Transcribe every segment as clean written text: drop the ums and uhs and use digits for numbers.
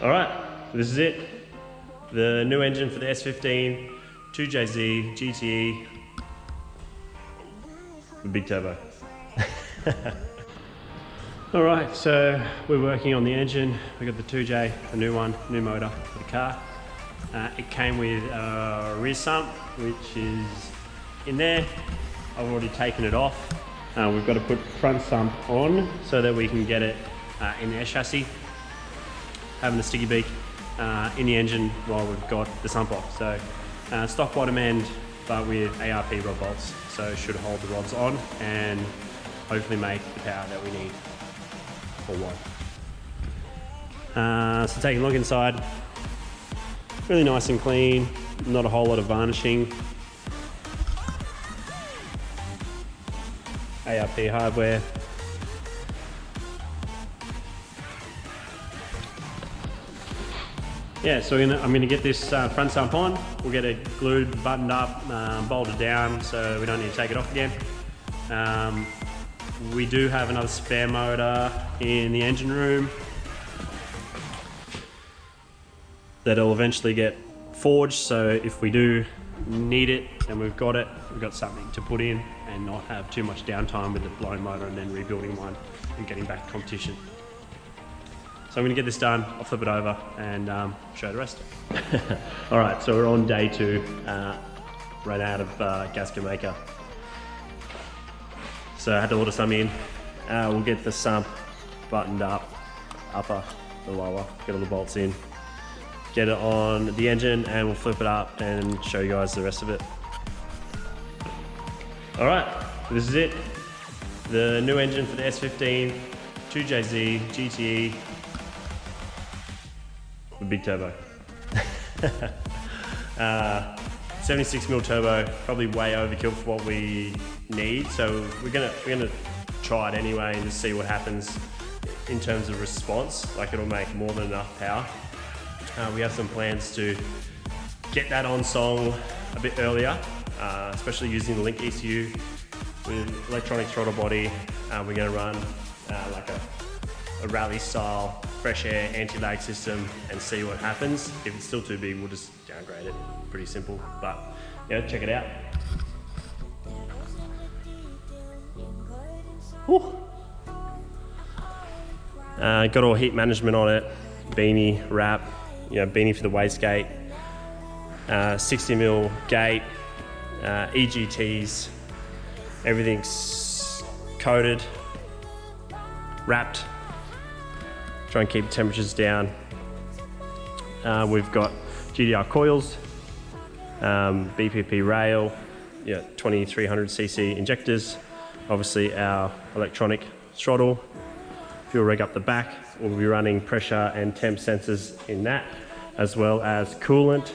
All right, this is it. The new engine for the S15, 2JZ GTE, the big turbo. All right, so we're working on the engine. We got the 2J, the new one, new motor for the car. It came with a rear sump, which is in there. I've already taken it off. We've got to put front sump on so that we can get it in the air chassis, having the sticky beak in the engine while we've got the sump off. So stock bottom end, but with ARP rod bolts. So it should hold the rods on and hopefully make the power that we need for one. So taking a look inside, really nice and clean, not a whole lot of varnishing. ARP hardware. Yeah, so I'm gonna get this front sump on. We'll get it glued, buttoned up, bolted down, so we don't need to take it off again. We do have another spare motor in the engine room that'll eventually get forged, so if we do need it and we've got something to put in and not have too much downtime with the blown motor and then rebuilding one and getting back to competition. So I'm going to get this done, I'll flip it over and show the rest. All right, so we're on day 2, ran out of gasket maker. So I had to order some in. We'll get the sump buttoned up, upper, the lower, get all the bolts in, get it on the engine and we'll flip it up and show you guys the rest of it. All right, this is it. The new engine for the S15, 2JZ GTE, the big turbo. 76mm turbo, probably way overkill for what we need. So we're gonna try it anyway and just see what happens in terms of response. Like it'll make more than enough power. We have some plans to get that on song a bit earlier, especially using the Link ECU with electronic throttle body. We're gonna run like a rally style fresh air anti-lag system and see what happens. If it's still too big, we'll just downgrade it. Pretty simple, but yeah, check it out. Got all heat management on it, beanie wrap, beanie for the wastegate, 60mm gate, EGTs, everything's coated, wrapped. Try and keep temperatures down. We've got GDR coils, BPP rail, 2300cc injectors, obviously our electronic throttle, fuel rig up the back. We'll be running pressure and temp sensors in that, as well as coolant.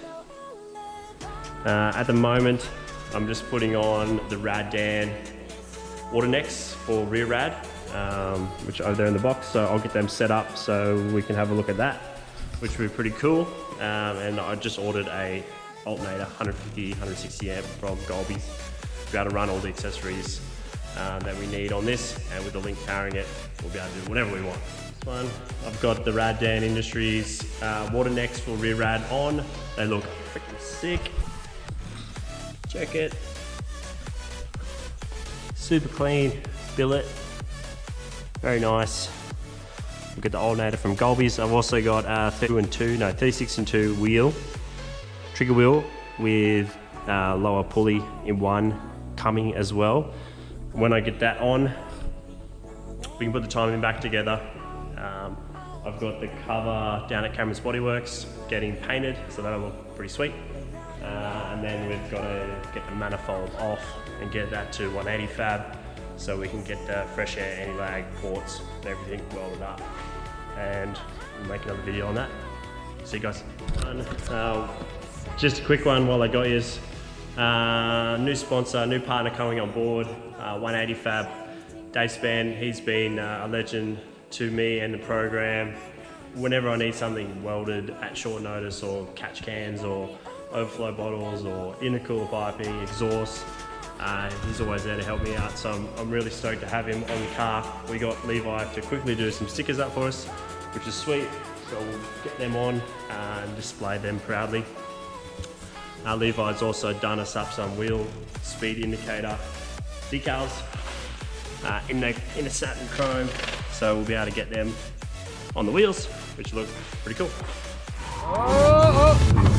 At the moment, I'm just putting on the Raddan water necks for rear rad, which are there in the box, so I'll get them set up so we can have a look at that, which will be pretty cool. And I just ordered a alternator, 150, 160 amp from Golby's, to be able to run all the accessories that we need on this, and with the Link powering it, we'll be able to do whatever we want. This one, I've got the Raddan Industries water necks for rear rad on. They look freaking sick. Check it. Super clean billet. Very nice. We've got the alternator from Golby's. I've also got 36 and 2 wheel, trigger wheel with lower pulley in one coming as well. When I get that on, we can put the timing back together. I've got the cover down at Cameron's Bodyworks getting painted, so that'll look pretty sweet. And then we've got to get the manifold off and get that to 180 fab, so we can get the fresh air anti-lag ports and everything welded up. And we'll make another video on that. See you guys. Just a quick one while I got yous. New sponsor, new partner coming on board, 180 fab. Dave Span, he's been a legend to me and the program. Whenever I need something welded at short notice, or catch cans or overflow bottles or intercooler piping, exhaust, he's always there to help me out, so I'm really stoked to have him on the car. We got Levi to quickly do some stickers up for us, which is sweet. So we'll get them on and display them proudly. Levi's also done us up some wheel speed indicator decals in a satin chrome, so we'll be able to get them on the wheels, which look pretty cool. Oh, oh.